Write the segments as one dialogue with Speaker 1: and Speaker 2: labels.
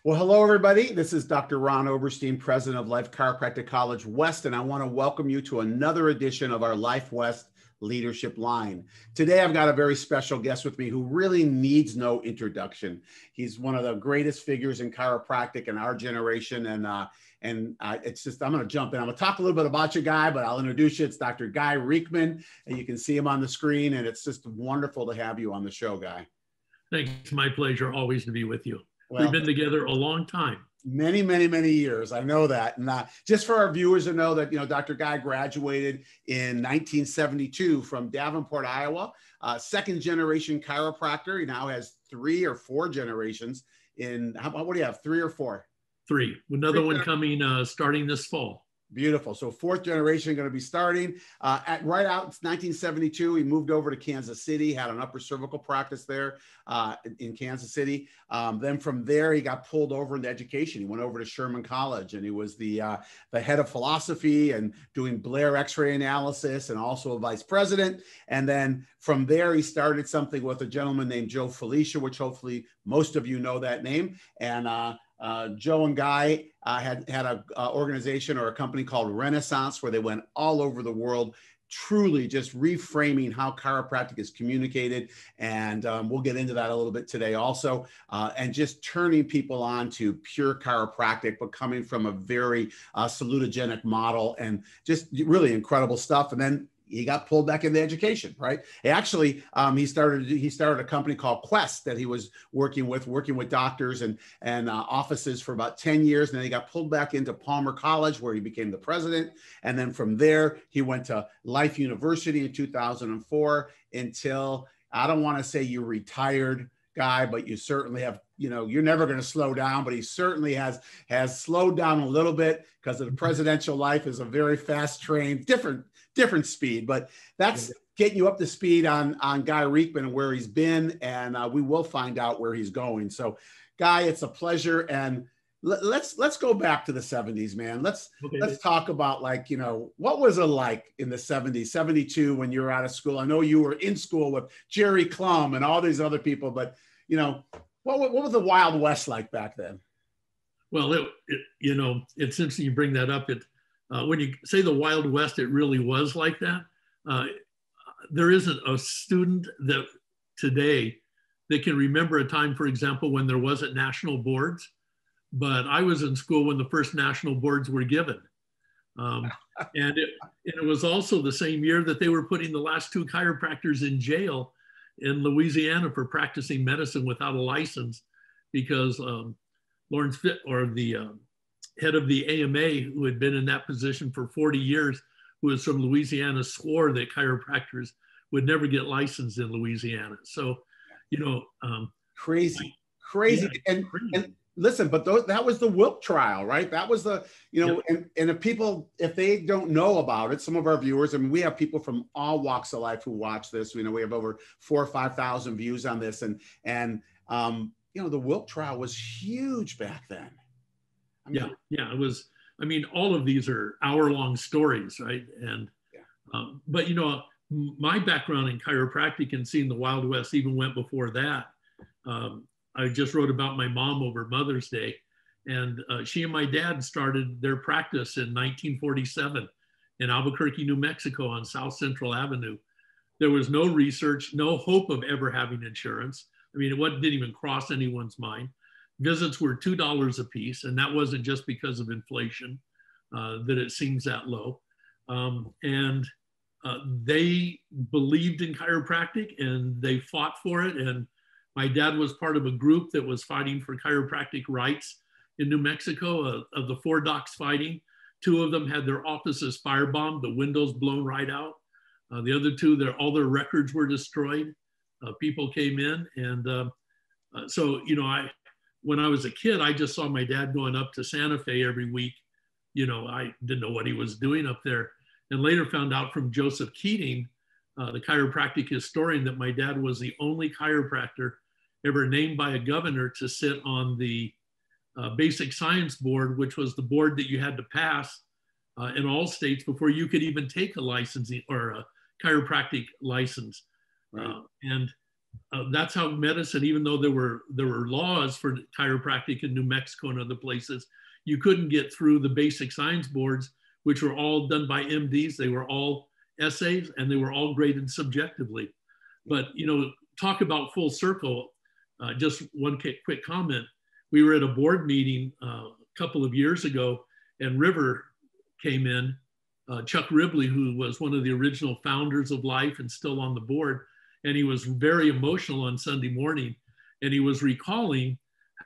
Speaker 1: Well, hello, everybody. This is Dr. Ron Oberstein, president of Life Chiropractic College West, and I want to welcome you to another edition of our Life West Leadership Line. Today, I've got a very special guest with me who really needs no introduction. He's one of the greatest figures in chiropractic in our generation, and it's just, I'm going to jump in. I'm going to talk a little bit about you, Guy, but I'll introduce you. It's Dr. Guy Riekeman, and you can see him on the screen, and it's just wonderful to have you on the show, Guy.
Speaker 2: Thanks. It's my pleasure always to be with you.
Speaker 1: Well,
Speaker 2: we've been together a long time.
Speaker 1: Many, many, many years. I know that. And just for our viewers to know that, Dr. Guy graduated in 1972 from Davenport, Iowa, second generation chiropractor. He now has 3 or 4 generations in, what do you have, 3 or 4?
Speaker 2: 3. Another one coming starting this fall.
Speaker 1: Beautiful. So 4th generation going to be starting right out. It's 1972. He moved over to Kansas City, had an upper cervical practice there in Kansas City. Then from there, he got pulled over into education. He went over to Sherman College, and he was the head of philosophy and doing Blair X-ray analysis, and also a vice president. And then from there, he started something with a gentleman named Joe Felicia, which hopefully most of you know that name. And Joe and Guy had an organization or a company called Renaissance, where they went all over the world, truly just reframing how chiropractic is communicated. And we'll get into that a little bit today also, and just turning people on to pure chiropractic, but coming from a very salutogenic model, and just really incredible stuff. And then he got pulled back into education, right? Actually, he started a company called Quest that he was working with doctors and offices for about 10 years. And then he got pulled back into Palmer College, where he became the president. And then from there, he went to Life University in 2004 until, I don't want to say you retired, Guy, but you certainly have, you're never going to slow down, but he certainly has slowed down a little bit, because of the presidential life is a very fast train, different speed, but that's getting you up to speed on Guy Riekeman and where he's been, and we will find out where he's going. So, Guy, it's a pleasure, and let's go back to the 70s, man. Let's talk about, what was it like in the 70s, 72, when you were out of school? I know you were in school with Jerry Clum and all these other people, but what was the Wild West like back then?
Speaker 2: Well, it's interesting you bring that up. When you say the Wild West, it really was like that. There isn't a student that today that can remember a time, for example, when there wasn't national boards. But I was in school when the first national boards were given. And it was also the same year that they were putting the last 2 chiropractors in jail in Louisiana for practicing medicine without a license, because Lawrence Fitt, or the head of the AMA, who had been in that position for 40 years, who was from Louisiana, swore that chiropractors would never get licensed in Louisiana. So,
Speaker 1: crazy.
Speaker 2: Yeah,
Speaker 1: and listen, but that was the Wilk trial, right? That was the, and if they don't know about it, some of our viewers, I mean, we have people from all walks of life who watch this. We have over 4,000 or 5,000 views on this. And the Wilk trial was huge back then.
Speaker 2: It was. I mean, all of these are hour-long stories, right? And but my background in chiropractic and seeing the Wild West even went before that. I just wrote about my mom over Mother's Day, and she and my dad started their practice in 1947 in Albuquerque, New Mexico, on South Central Avenue. There was no research, no hope of ever having insurance. I mean, it didn't even cross anyone's mind. Visits were $2 a piece, and that wasn't just because of inflation that it seems that low. They believed in chiropractic, and they fought for it. And my dad was part of a group that was fighting for chiropractic rights in New Mexico. Of the 4 docs fighting, 2 of them had their offices firebombed, the windows blown right out. The other 2, all their records were destroyed. People came in, and when I was a kid, I just saw my dad going up to Santa Fe every week. I didn't know what he was doing up there, and later found out from Joseph Keating, the chiropractic historian, that my dad was the only chiropractor ever named by a governor to sit on the basic science board, which was the board that you had to pass in all states before you could even take a licensing or a chiropractic license.
Speaker 1: Right.
Speaker 2: And that's how medicine, even though there were laws for chiropractic in New Mexico and other places, you couldn't get through the basic science boards, which were all done by MDs. They were all essays and they were all graded subjectively. But, you know, talk about full circle. Just one quick comment. We were at a board meeting a couple of years ago, and River came in, Chuck Ribley, who was one of the original founders of Life and still on the board. And he was very emotional on Sunday morning. And he was recalling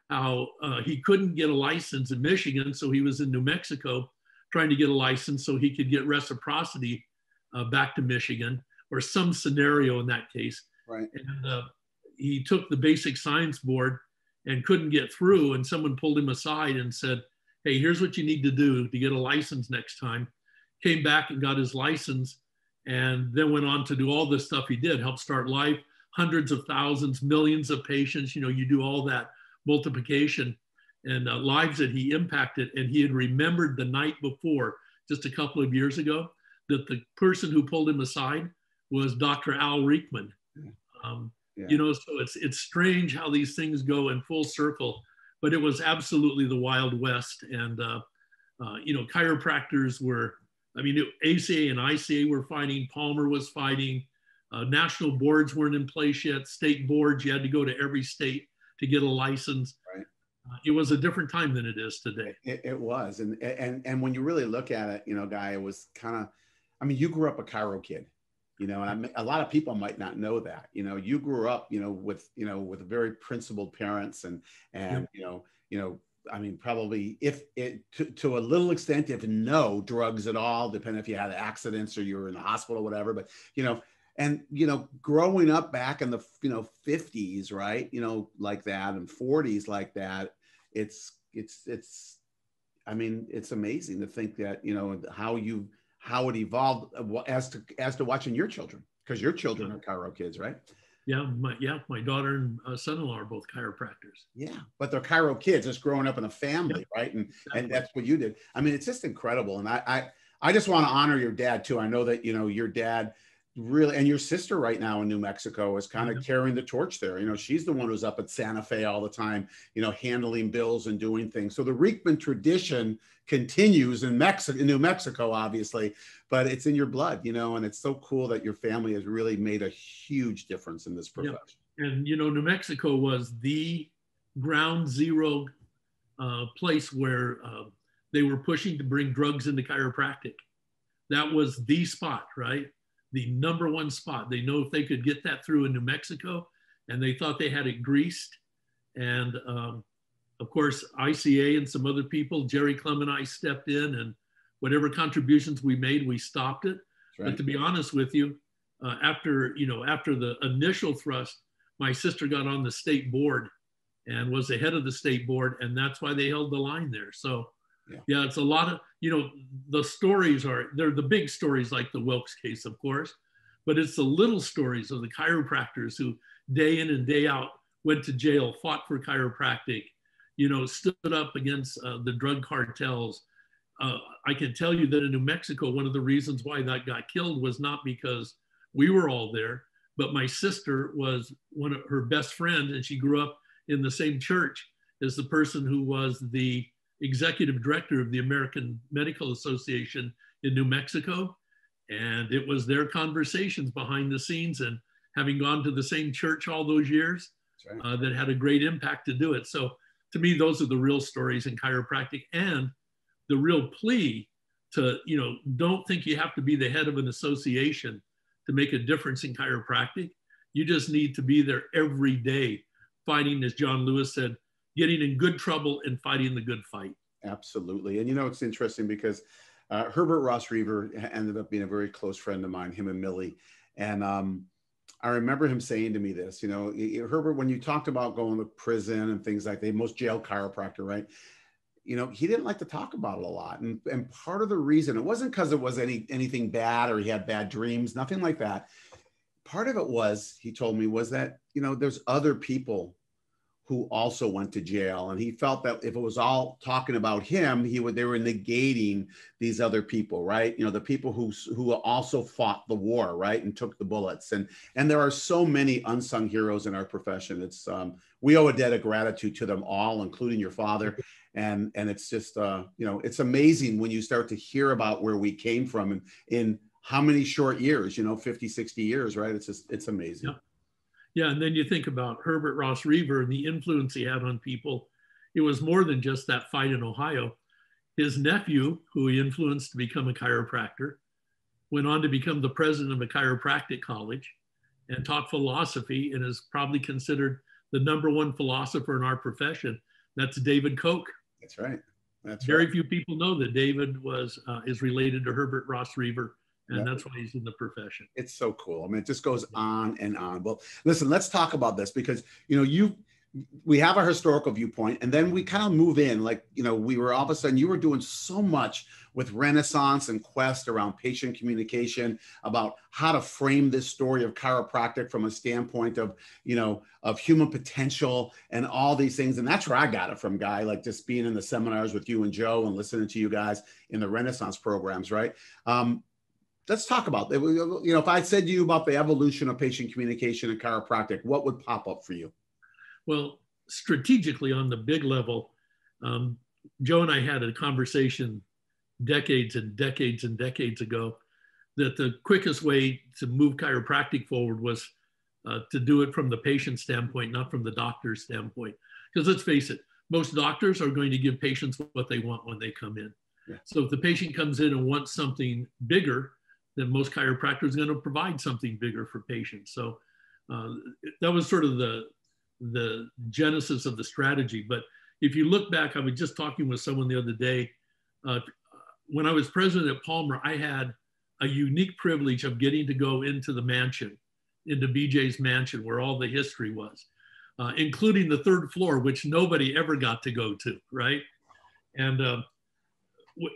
Speaker 2: how he couldn't get a license in Michigan. So he was in New Mexico trying to get a license so he could get reciprocity back to Michigan, or some scenario in that case.
Speaker 1: Right.
Speaker 2: And he took the basic science board and couldn't get through. And someone pulled him aside and said, hey, here's what you need to do to get a license next time. Came back and got his license, and then went on to do all this stuff he did, help start Life, hundreds of thousands, millions of patients. You know, you do all that multiplication and lives that he impacted. And he had remembered the night before, just a couple of years ago, that the person who pulled him aside was Dr. Al Riekeman. You know, so it's strange how these things go in full circle, but it was absolutely the Wild West. And, you know, chiropractors were, I mean, ACA and ICA were fighting, Palmer was fighting, national boards weren't in place yet, state boards, you had to go to every state to get a license. Right. It was a different time than it is today.
Speaker 1: It was. And when you really look at it, you know, Guy, it was kind of, I mean, you grew up a chiro kid, you know, and a lot of people might not know that, you know, you grew up, you know, with very principled parents and you know, I mean, probably to a little extent, if no drugs at all, depending if you had accidents or you were in the hospital or whatever, but, you know, and, you know, growing up back in the, you know, 50s, right. You know, like that, and 40s like that, it's, I mean, it's amazing to think that, you know, how it evolved as to watching your children, because your children are chiro kids, right?
Speaker 2: Yeah, my daughter and son-in-law are both chiropractors.
Speaker 1: Yeah, but they're chiro kids, just growing up in a family, right? And exactly. And that's what you did. I mean, it's just incredible. And I just want to honor your dad too. I know that, you know, your dad really, and your sister right now in New Mexico is kind of carrying the torch there. You know, she's the one who's up at Santa Fe all the time, you know, handling bills and doing things. So the Riekeman tradition continues in New Mexico, obviously, but it's in your blood, you know, and it's so cool that your family has really made a huge difference in this profession.
Speaker 2: Yeah. And, you know, New Mexico was the ground zero place where they were pushing to bring drugs into chiropractic. That was the spot, right? The number one spot. They know if they could get that through in New Mexico, and they thought they had it greased. And of course, ICA and some other people, Jerry Clem and I stepped in, and whatever contributions we made, we stopped it. Right. But to be honest with you, after the initial thrust, my sister got on the state board and was the head of the state board, and that's why they held the line there. So yeah, it's a lot of, you know, the stories they're the big stories like the Wilkes case, of course, but it's the little stories of the chiropractors who day in and day out went to jail, fought for chiropractic, you know, stood up against the drug cartels. I can tell you that in New Mexico, one of the reasons why that got killed was not because we were all there, but my sister was one of her best friends, and she grew up in the same church as the person who was the executive director of the American Medical Association in New Mexico. And it was their conversations behind the scenes, and having gone to the same church all those years, right, that had a great impact to do it. So to me, those are the real stories in chiropractic, and the real plea to, you know, don't think you have to be the head of an association to make a difference in chiropractic. You just need to be there every day, fighting, as John Lewis said, getting in good trouble and fighting the good fight.
Speaker 1: Absolutely. And, you know, it's interesting because Herbert Ross Reaver ended up being a very close friend of mine, him and Millie. And I remember him saying to me this, you know, Herbert, when you talked about going to prison and things like that, most jail chiropractor, right? You know, he didn't like to talk about it a lot. And part of the reason, it wasn't because it was anything bad or he had bad dreams, nothing like that. Part of it was, he told me, was that, you know, there's other people who also went to jail. And he felt that if it was all talking about him, they were negating these other people, right? You know, the people who also fought the war, right? And took the bullets. And there are so many unsung heroes in our profession. It's, we owe a debt of gratitude to them all, including your father. And it's just, you know, it's amazing when you start to hear about where we came from in how many short years, you know, 50, 60 years, right? It's just, it's amazing.
Speaker 2: Yeah. Yeah, and then you think about Herbert Ross Reaver and the influence he had on people. It was more than just that fight in Ohio. His nephew, who he influenced to become a chiropractor, went on to become the president of a chiropractic college and taught philosophy and is probably considered the #1 philosopher in our profession. That's David Koch.
Speaker 1: That's right. That's
Speaker 2: Very
Speaker 1: right.
Speaker 2: few people know that David is related to Herbert Ross Reaver. And that's why he's in the profession.
Speaker 1: It's so cool. I mean, it just goes on and on. Well, listen, let's talk about this because, you know, we have a historical viewpoint and then we kind of move in like, you know, we were all of a sudden, you were doing so much with Renaissance and Quest around patient communication, about how to frame this story of chiropractic from a standpoint of, you know, of human potential and all these things. And that's where I got it from, Guy, like just being in the seminars with you and Joe and listening to you guys in the Renaissance programs, right? Let's talk about that. You know, if I said to you about the evolution of patient communication and chiropractic, what would pop up for you?
Speaker 2: Well, strategically on the big level, Joe and I had a conversation decades and decades and decades ago that the quickest way to move chiropractic forward was to do it from the patient standpoint, not from the doctor's standpoint. Because let's face it, most doctors are going to give patients what they want when they come in. Yeah. So if the patient comes in and wants something bigger, then most chiropractors are going to provide something bigger for patients. So that was sort of the genesis of the strategy. But if you look back, I was just talking with someone the other day. When I was president at Palmer, I had a unique privilege of getting to go into the mansion, into BJ's mansion, where all the history was, including the 3rd floor, which nobody ever got to go to, right? And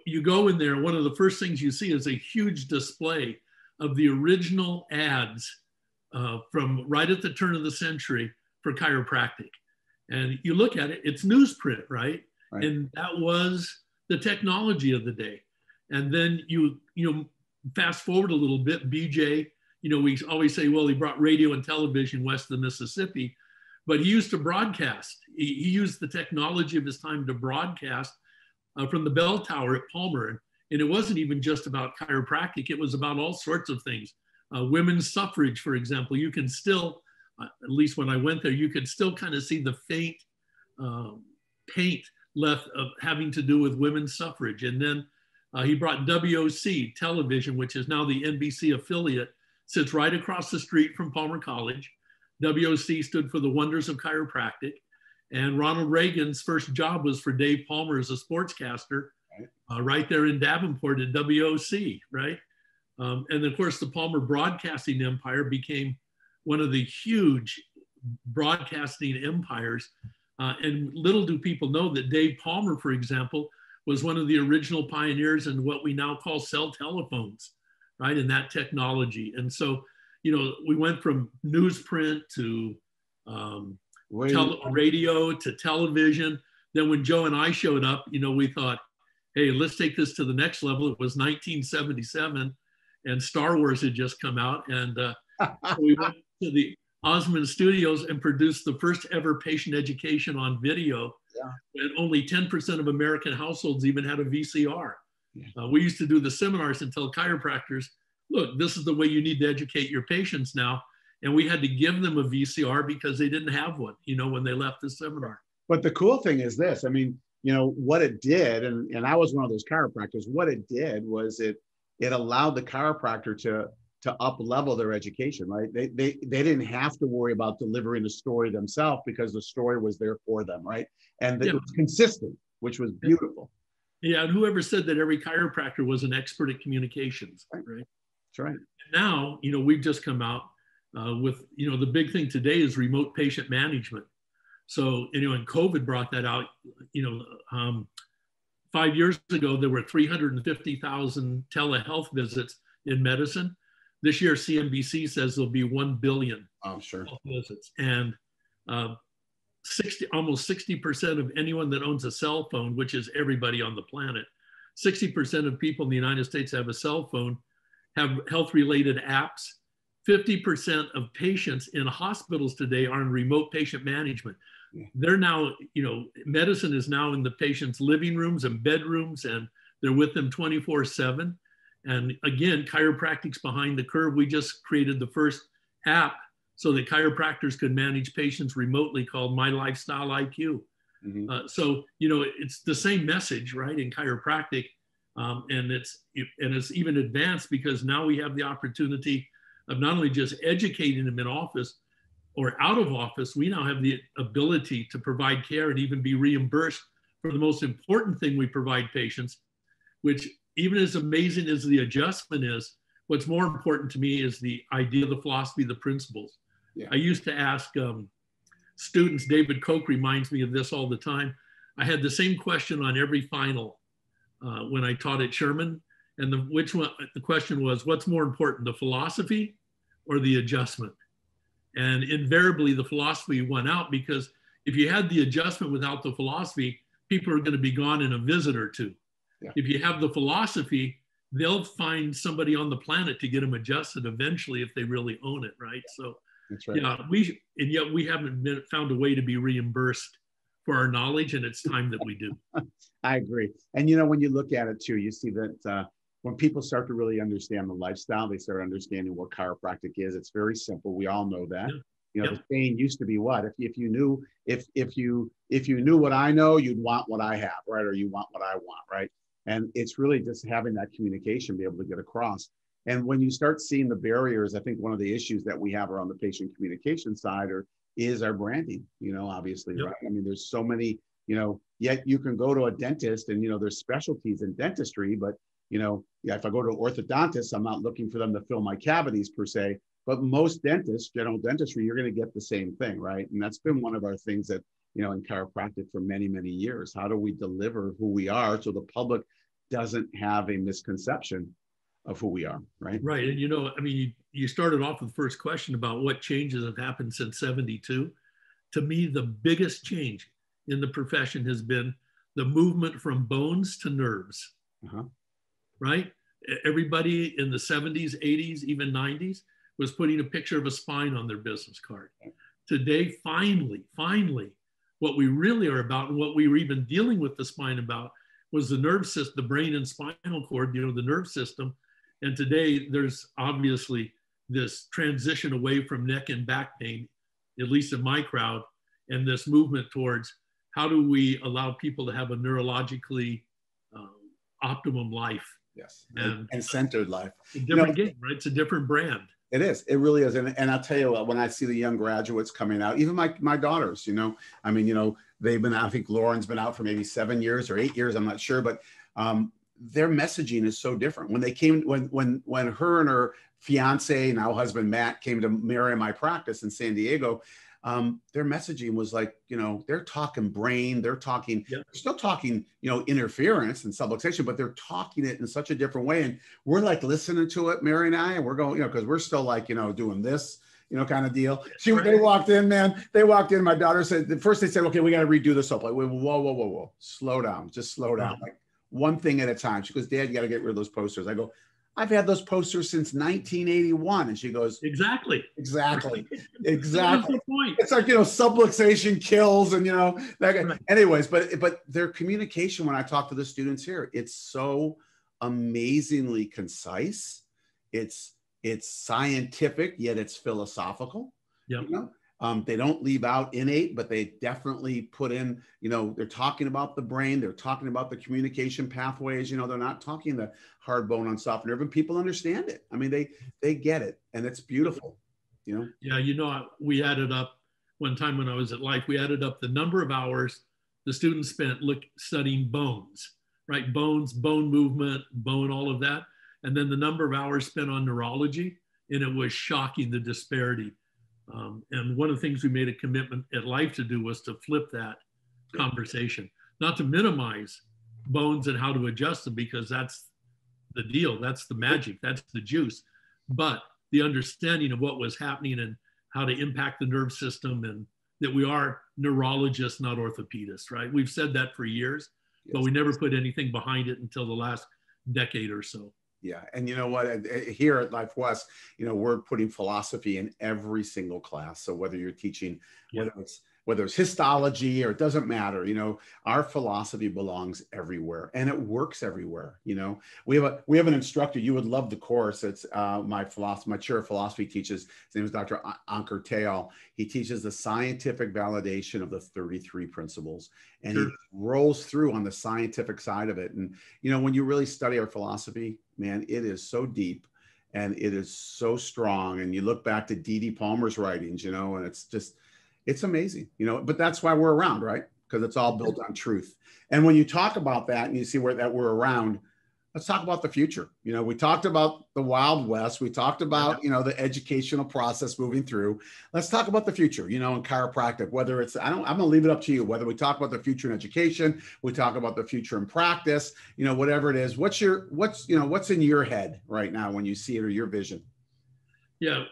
Speaker 2: you go in there, one of the first things you see is a huge display of the original ads from right at the turn of the century for chiropractic. And you look at it, it's newsprint, right? And that was the technology of the day. And then you fast forward a little bit, BJ, you know, we always say, well, he brought radio and television west of the Mississippi, but he used to broadcast. He used the technology of his time to broadcast from the bell tower at Palmer. And it wasn't even just about chiropractic. It was about all sorts of things. Women's suffrage, for example, you can still, at least when I went there, you could still kind of see the faint paint left of having to do with women's suffrage. And then he brought WOC television, which is now the NBC affiliate, sits right across the street from Palmer College. WOC stood for the Wonders of Chiropractic. And Ronald Reagan's first job was for Dave Palmer as a sportscaster, right there in Davenport at WOC, right? And of course, the Palmer broadcasting empire became one of the huge broadcasting empires. And little do people know that Dave Palmer, for example, was one of the original pioneers in what we now call cell telephones, right? And that technology. And so, you know, we went from newsprint to radio to television. Then when Joe and I showed up, you know, we thought, hey, let's take this to the next level. It was 1977 and Star Wars had just come out. And we went to the Osmond Studios and produced the first ever patient education on video. Yeah. And only 10% of American households even had a VCR. Yeah. We used to do the seminars and tell chiropractors, look, this is the way you need to educate your patients now. And we had to give them a VCR because they didn't have one, you know, when they left the seminar.
Speaker 1: But the cool thing is this, I mean, you know, what it did, and I was one of those chiropractors, what it did was it allowed the chiropractor to up level their education, right? They didn't have to worry about delivering the story themselves because the story was there for them, right? And it was consistent, which was beautiful.
Speaker 2: Yeah, and whoever said that every chiropractor was an expert at communications, right?
Speaker 1: That's right.
Speaker 2: Now, you know, we've just come out with, you know, the big thing today is remote patient management. So, you know, and COVID brought that out, you know, 5 years ago, there were 350,000 telehealth visits in medicine. This year, CNBC says there'll be 1 billion
Speaker 1: health visits.
Speaker 2: And almost 60% of anyone that owns a cell phone, which is everybody on the planet, 60% of people in the United States have a cell phone, have health-related apps. 50% of patients in hospitals today are in remote patient management. They're now, medicine is now in the patient's living rooms and bedrooms, and they're with them 24/7. And again, chiropractic's behind the curve. We just created the first app so that chiropractors could manage patients remotely, called My Lifestyle IQ. So, it's the same message, right, in chiropractic. And it's even advanced because now we have the opportunity of not only just educating them in office or out of office, we now have the ability to provide care and even be reimbursed for the most important thing we provide patients, which, even as amazing as the adjustment is, what's more important to me is the idea, the philosophy, the principles. I used to ask students, David Koch reminds me of this all the time. I had the same question on every final when I taught at Sherman. And the question was, what's more important, the philosophy or the adjustment? And invariably the philosophy won out, because if you had the adjustment without the philosophy, people are going to be gone in a visit or two. If you have the philosophy, they'll find somebody on the planet to get them adjusted eventually if they really own it, right? So,
Speaker 1: that's right.
Speaker 2: Yet we haven't found a way to be reimbursed for our knowledge, and it's time that we do.
Speaker 1: I agree. And when you look at it too, you see that when people start to really understand the lifestyle, they start understanding what chiropractic is. It's very simple. We all know that. The saying used to be what? If you knew what I know, you'd want what I have, right? Or you want what I want, right? And it's really just having that communication, be able to get across. And when you start seeing the barriers, I think one of the issues that we have around the patient communication side is our branding, obviously, right? I mean, there's so many, yet you can go to a dentist and, there's specialties in dentistry, but, if I go to an orthodontist, I'm not looking for them to fill my cavities per se, but most dentists, general dentistry, you're going to get the same thing, right? And that's been one of our things that, in chiropractic for many, many years. How do we deliver who we are so the public doesn't have a misconception of who we are, right?
Speaker 2: Right. And, you started off with the first question about what changes have happened since 72. To me, the biggest change in the profession has been the movement from bones to nerves, right? Everybody in the 70s, 80s, even 90s was putting a picture of a spine on their business card. Today, finally, what we really are about, and what we were even dealing with the spine about, was the nerve system, the brain and spinal cord, the nerve system. And today there's obviously this transition away from neck and back pain, at least in my crowd, and this movement towards how do we allow people to have a neurologically optimum life.
Speaker 1: Yes, and centered life.
Speaker 2: A different game, right? It's a different brand.
Speaker 1: It is. It really is. And I'll tell you what, when I see the young graduates coming out, even my daughters, they've been, I think Lauren's been out for maybe 7 years or 8 years, I'm not sure, but their messaging is so different. When they came, when her and her fiance, now husband Matt, came to mirror my practice in San Diego, their messaging was like, they're talking brain, they're still talking, interference and subluxation, but they're talking it in such a different way. And we're like listening to it, Mary and I, and we're going, because we're still like, doing this, kind of deal. They walked in, man. They walked in. My daughter said, first they said, okay, we got to redo this up. Like, whoa. Slow down. Just slow down. Like one thing at a time. She goes, Dad, you got to get rid of those posters. I go, I've had those posters since 1981. And she goes, Exactly. It's like, subluxation kills and, that. Anyways, but their communication, when I talk to the students here, it's so amazingly concise. It's scientific, yet it's philosophical. They don't leave out innate, but they definitely put in, they're talking about the brain, they're talking about the communication pathways, they're not talking the hard bone on soft nerve, and people understand it. I mean, they get it, and it's beautiful,
Speaker 2: Yeah, we added up one time when I was at Life, we added up the number of hours the students spent studying bones, right? Bones, bone movement, bone, all of that. And then the number of hours spent on neurology, and it was shocking, the disparity. And one of the things we made a commitment at Life to do was to flip that conversation, not to minimize bones and how to adjust them, because that's the deal, that's the magic, that's the juice, but the understanding of what was happening and how to impact the nerve system, and that we are neurologists, not orthopedists, right? We've said that for years, but we never put anything behind it until the last decade or so.
Speaker 1: Yeah. And you know what, here at Life West, we're putting philosophy in every single class. So whether you're teaching, whether it's histology or it doesn't matter, our philosophy belongs everywhere and it works everywhere. We have an instructor, you would love the course. It's my chair of philosophy teaches, his name is Dr. Ankur Teal. He teaches the scientific validation of the 33 principles, and he rolls through on the scientific side of it. And, when you really study our philosophy, man, it is so deep and it is so strong. And you look back to D.D. Palmer's writings, and it's amazing, but that's why we're around, right? Because it's all built on truth. And when you talk about that and you see that we're around, let's talk about the future. We talked about the Wild West. We talked about, the educational process moving through. Let's talk about the future, in chiropractic, whether it's, I'm going to leave it up to you, whether we talk about the future in education, we talk about the future in practice, whatever it is, what's in your head right now when you see it, or your vision?
Speaker 2: Yeah.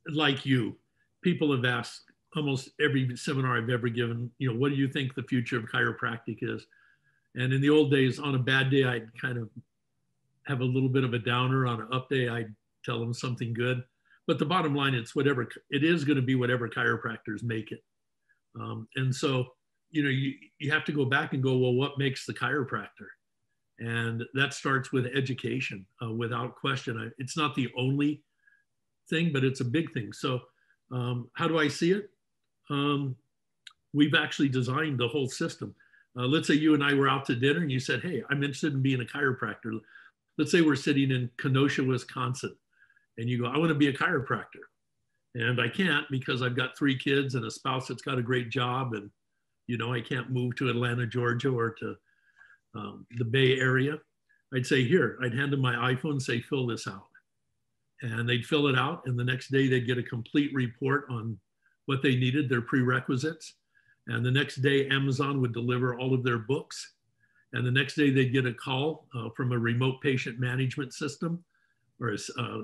Speaker 2: Like you, people have asked almost every seminar I've ever given, what do you think the future of chiropractic is? And in the old days, on a bad day, I'd kind of have a little bit of a downer. On an up day, I'd tell them something good. But the bottom line, it is going to be whatever chiropractors make it. And so, you have to go back and go, well, what makes the chiropractor? And that starts with education, without question. It's not the only thing, but it's a big thing. So how do I see it? We've actually designed the whole system. Let's say you and I were out to dinner and you said, hey, I'm interested in being a chiropractor. Let's say we're sitting in Kenosha, Wisconsin, and you go, I want to be a chiropractor. And I can't because I've got 3 kids and a spouse that's got a great job. And, I can't move to Atlanta, Georgia, or to the Bay Area. I'd say, here, I'd hand them my iPhone and say, fill this out. And they'd fill it out. And the next day they'd get a complete report on what they needed, their prerequisites. And the next day, Amazon would deliver all of their books. And the next day, they'd get a call from a remote patient management system or a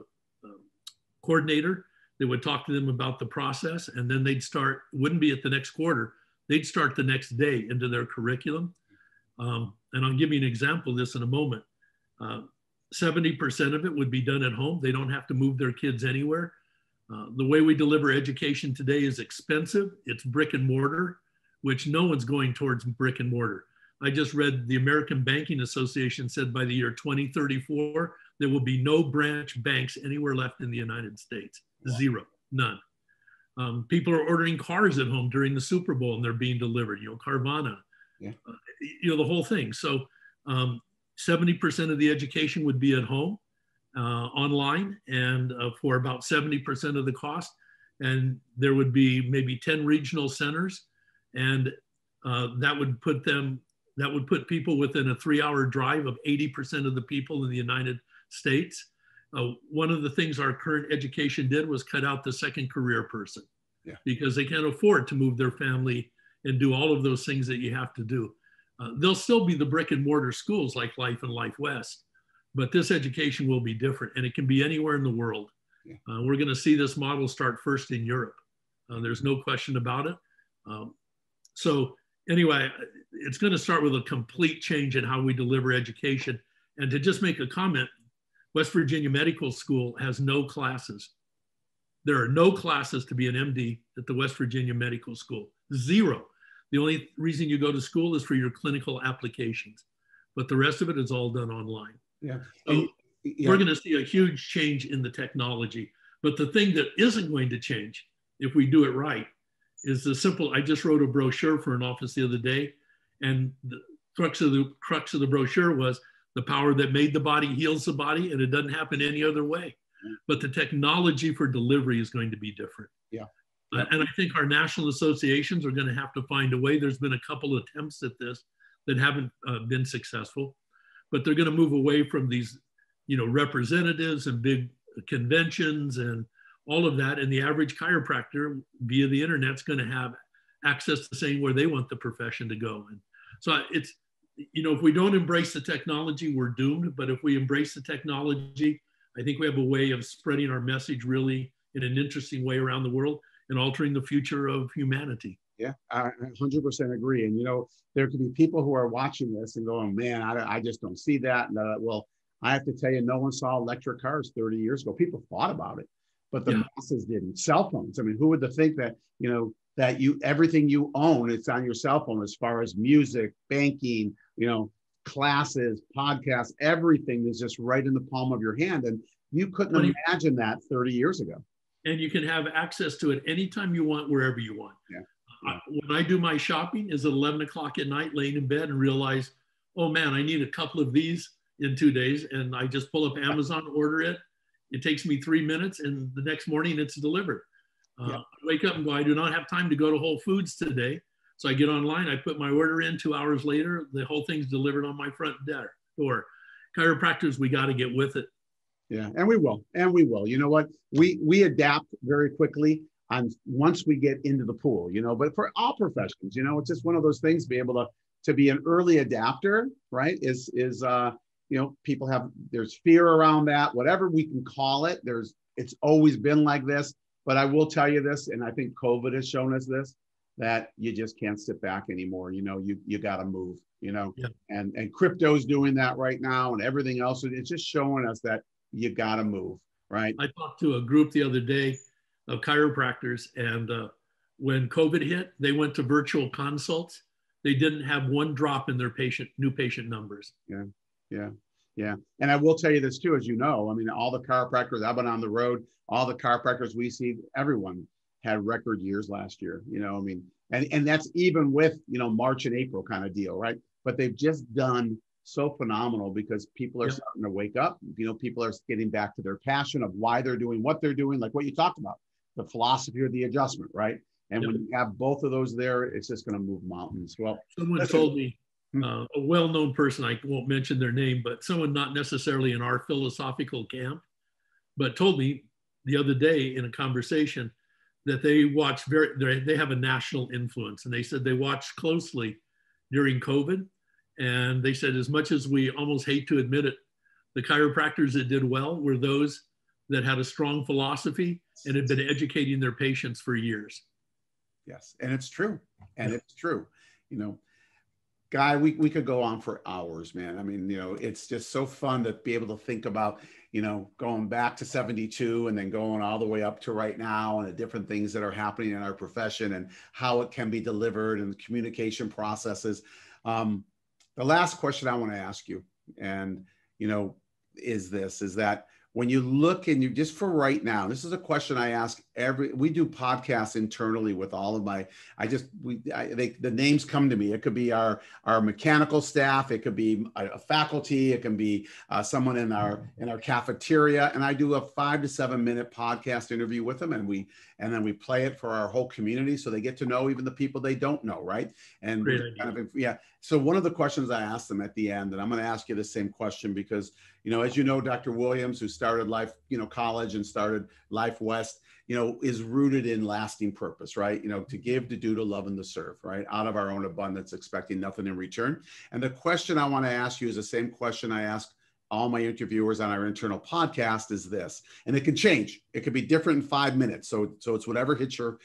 Speaker 2: coordinator that would talk to them about the process. And then they'd start, wouldn't be at the next quarter, they'd start the next day into their curriculum. And I'll give you an example of this in a moment. 70% of it would be done at home. They don't have to move their kids anywhere. The way we deliver education today is expensive. It's brick and mortar, which no one's going towards brick and mortar. I just read the American Banking Association said by the year 2034, there will be no branch banks anywhere left in the United States. Zero, none. People are ordering cars at home during the Super Bowl and they're being delivered, Carvana, the whole thing. So 70% of the education would be at home, online, and for about 70% of the cost. And there would be maybe 10 regional centers. And that would put people within a 3-hour drive of 80% of the people in the United States. One of the things our current education did was cut out the second career person, because they can't afford to move their family and do all of those things that you have to do. There'll still be the brick and mortar schools like Life and Life West, but this education will be different, and it can be anywhere in the world. We're going to see this model start first in Europe. There's no question about it. So anyway, it's going to start with a complete change in how we deliver education. And to just make a comment, West Virginia Medical School has no classes. There are no classes to be an MD at the West Virginia Medical School, 0. The only reason you go to school is for your clinical applications, but the rest of it is all done online. So we're going to see a huge change in the technology. But the thing that isn't going to change, if we do it right, is the simple, I just wrote a brochure for an office the other day, and the crux of the brochure was the power that made the body heals the body, and it doesn't happen any other way. But the technology for delivery is going to be different. And I think our national associations are going to have to find a way. There's been a couple of attempts at this that haven't been successful, but they're going to move away from these, representatives and big conventions and all of that. And the average chiropractor via the internet is going to have access to saying where they want the profession to go. And so it's, if we don't embrace the technology, we're doomed. But if we embrace the technology, I think we have a way of spreading our message really in an interesting way around the world. and altering the future of humanity.
Speaker 1: Yeah, I 100% agree. And, you know, there could be people who are watching this and going, man, I just don't see that. And well, I have to tell you, no one saw electric cars 30 years ago. People thought about it, but the masses didn't. Cell phones. I mean, who would think that, you know, that everything you own, it's on your cell phone, as far as music, banking, you know, classes, podcasts, everything is just right in the palm of your hand. And you couldn't imagine that 30 years ago.
Speaker 2: And you can have access to it anytime you want, wherever you want.
Speaker 1: Yeah.
Speaker 2: When I do my shopping is at 11 o'clock at night, laying in bed and realize, oh man, I need a couple of these in 2 days. And I just pull up Amazon, order it. It takes me 3 minutes and the next morning it's delivered. I wake up and go, I do not have time to go to Whole Foods today. So I get online, I put my order in, 2 hours later, the whole thing's delivered on my front door. Chiropractors, we got to get with it.
Speaker 1: Yeah, and we will. You know what? We adapt very quickly once we get into the pool, you know, but for all professions, you know, it's just one of those things, be able to be an early adapter, right? Is you know, people there's fear around that, whatever we can call it. It's always been like this, but I will tell you this, and I think COVID has shown us this, that you just can't sit back anymore. You know, you got to move, you know, and crypto's doing that right now and everything else. It's just showing us that you got to move, right?
Speaker 2: I talked to a group the other day of chiropractors, and when COVID hit, they went to virtual consults. They didn't have one drop in their new patient numbers.
Speaker 1: Yeah. And I will tell you this too, as you know, I mean, all the chiropractors, I've been on the road, all the chiropractors we see, everyone had record years last year, you know, I mean, and that's even with, you know, March and April kind of deal, right? But they've just done so phenomenal because people are starting to wake up. You know, people are getting back to their passion of why they're doing what they're doing, like what you talked about, the philosophy of the adjustment, right? And when you have both of those there, it's just going to move mountains. Well,
Speaker 2: someone told me, a well-known person, I won't mention their name, but someone not necessarily in our philosophical camp, but told me the other day in a conversation that they have a national influence. And they said they watched closely during COVID. And they said, as much as we almost hate to admit it, the chiropractors that did well were those that had a strong philosophy and had been educating their patients for years.
Speaker 1: Yes, and it's true. It's true. You know, Guy, we could go on for hours, man. I mean, you know, it's just so fun to be able to think about, you know, going back to 72 and then going all the way up to right now and the different things that are happening in our profession and how it can be delivered and the communication processes. The last question I want to ask you, and, you know, is that when you look and you just for right now, this is a question I ask we do podcasts internally with all of the names come to me. It could be our mechanical staff. It could be a faculty. It can be someone in our cafeteria. And I do a 5 to 7 minute podcast interview with them. And then we play it for our whole community. So they get to know even the people they don't know. Right. And so one of the questions I asked them at the end, and I'm going to ask you the same question because, you know, as you know, Dr. Williams, who started Life, you know, College and started Life West, you know, is rooted in lasting purpose, right? You know, to give, to do, to love, and to serve, right? Out of our own abundance, expecting nothing in return. And the question I want to ask you is the same question I ask all my interviewers on our internal podcast is this, and it can change. It could be different in 5 minutes. So it's whatever hits your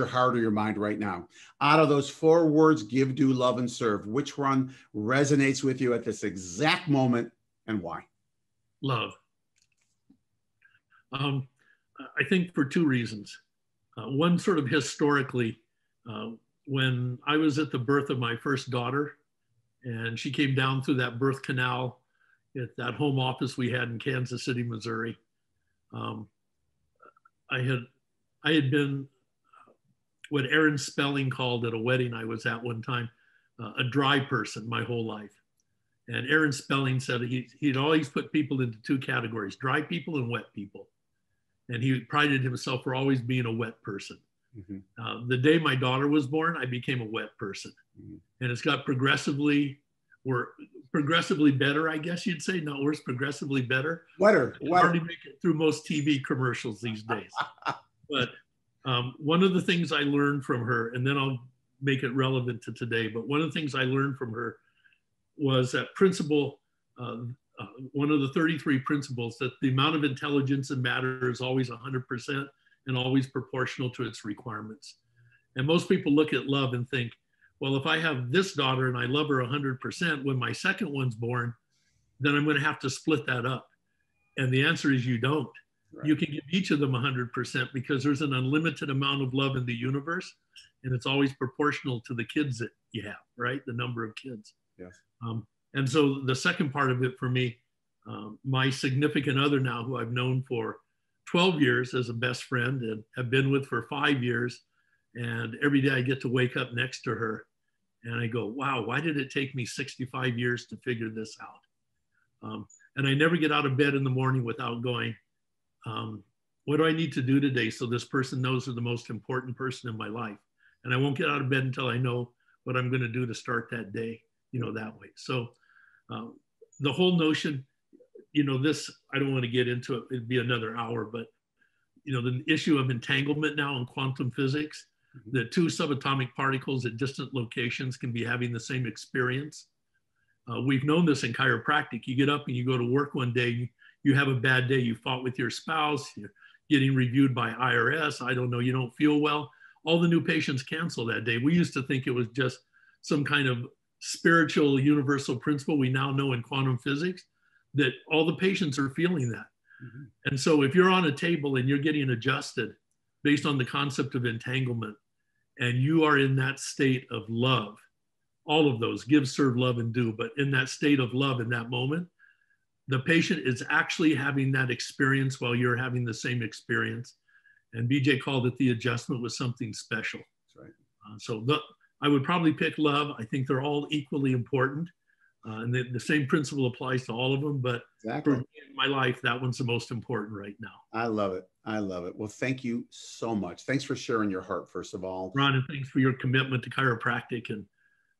Speaker 1: heart or your mind right now. Out of those 4 words, give, do, love, and serve, which one resonates with you at this exact moment and why?
Speaker 2: Love. I think for 2 reasons. One, sort of historically, when I was at the birth of my first daughter, and she came down through that birth canal at that home office we had in Kansas City, Missouri. I had been what Aaron Spelling called at a wedding I was at one time, a dry person my whole life. And Aaron Spelling said he'd always put people into 2 categories, dry people and wet people. And he prided himself for always being a wet person. Mm-hmm. The day my daughter was born, I became a wet person. Mm-hmm. And it's got progressively better, I guess you'd say. Not worse, progressively better.
Speaker 1: Wetter.
Speaker 2: Hardly make it through most TV commercials these days. But one of the things I learned from her, and then I'll make it relevant to today, but one of the things I learned from her was that principle, one of the 33 principles, that the amount of intelligence and matter is always 100%, and always proportional to its requirements. And most people look at love and think, well, if I have this daughter and I love her 100%, when my second one's born, then I'm going to have to split that up. And the answer is you don't. Right. You can give each of them 100% because there's an unlimited amount of love in the universe, and it's always proportional to the kids that you have, right? The number of kids.
Speaker 1: Yes.
Speaker 2: And so the second part of it for me, my significant other now, who I've known for 12 years as a best friend and have been with for 5 years, and every day I get to wake up next to her and I go, wow, why did it take me 65 years to figure this out? And I never get out of bed in the morning without going, what do I need to do today so this person knows they're the most important person in my life? And I won't get out of bed until I know what I'm going to do to start that day, you know, that way. So the whole notion, you know, this, I don't want to get into it, it'd be another hour, but, you know, the issue of entanglement now in quantum physics, the two subatomic particles at distant locations can be having the same experience. We've known this in chiropractic. You get up and you go to work one day, you have a bad day, you fought with your spouse, you're getting reviewed by IRS, I don't know, you don't feel well. All the new patients cancel that day. We used to think it was just some kind of spiritual universal principle. We now know in quantum physics that all the patients are feeling that. Mm-hmm. And so if you're on a table and you're getting adjusted based on the concept of entanglement, and you are in that state of love, all of those, give, serve, love, and do, but in that state of love in that moment, the patient is actually having that experience while you're having the same experience. And BJ called it the adjustment was something special.
Speaker 1: That's right.
Speaker 2: So I would probably pick love. I think they're all equally important. And the same principle applies to all of them, but
Speaker 1: exactly.
Speaker 2: for me in my life, that one's the most important right now.
Speaker 1: I love it. I love it. Well, thank you so much. Thanks for sharing your heart, first of all.
Speaker 2: Ron, and thanks for your commitment to chiropractic. And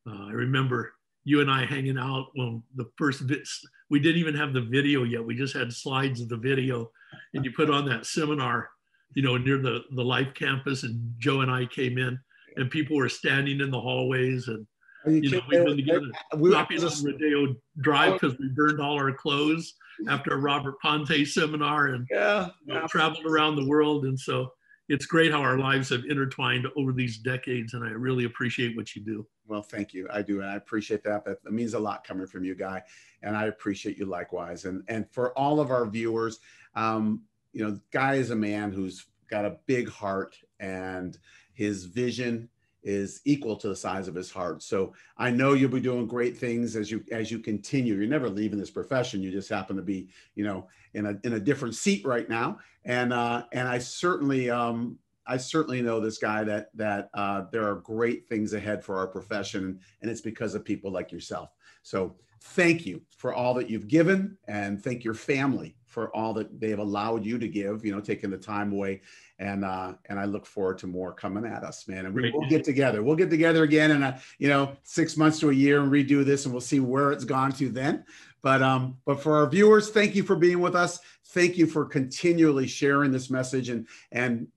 Speaker 2: I remember you and I hanging out when the first bits, we didn't even have the video yet. We just had slides of the video, and you put on that seminar, you know, near the Life campus, and Joe and I came in and people were standing in the hallways, and you know, we've been together shopping on Rodeo Drive because we burned all our clothes after a Robert Ponte seminar, and traveled around the world. And so it's great how our lives have intertwined over these decades, and I really appreciate what you do.
Speaker 1: Well, thank you. I do. And I appreciate that. That means a lot coming from you, Guy. And I appreciate you likewise. And for all of our viewers, you know, Guy is a man who's got a big heart, and his vision is equal to the size of his heart. So I know you'll be doing great things as you continue. You're never leaving this profession. You just happen to be, you know, in a different seat right now. And I certainly know this guy that there are great things ahead for our profession, and it's because of people like yourself. So thank you for all that you've given, and thank your family for all that they have allowed you to give, you know, taking the time away. And I look forward to more coming at us, man. And we'll get together. We'll get together again in 6 months to a year and redo this, and we'll see where it's gone to then. But for our viewers, thank you for being with us. Thank you for continually sharing this message and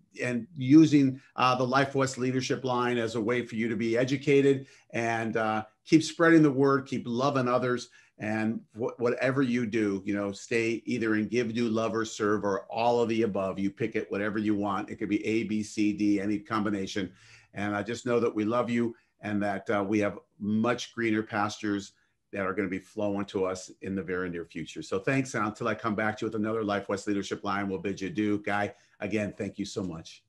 Speaker 1: using the Life West leadership line as a way for you to be educated, and keep spreading the word, keep loving others. And whatever you do, you know, stay either in give, do, love, or serve, or all of the above. You pick it, whatever you want. It could be A, B, C, D, any combination. And I just know that we love you, and that we have much greener pastures that are going to be flowing to us in the very near future. So thanks. And until I come back to you with another Life West leadership line, we'll bid you adieu. Guy, again, thank you so much.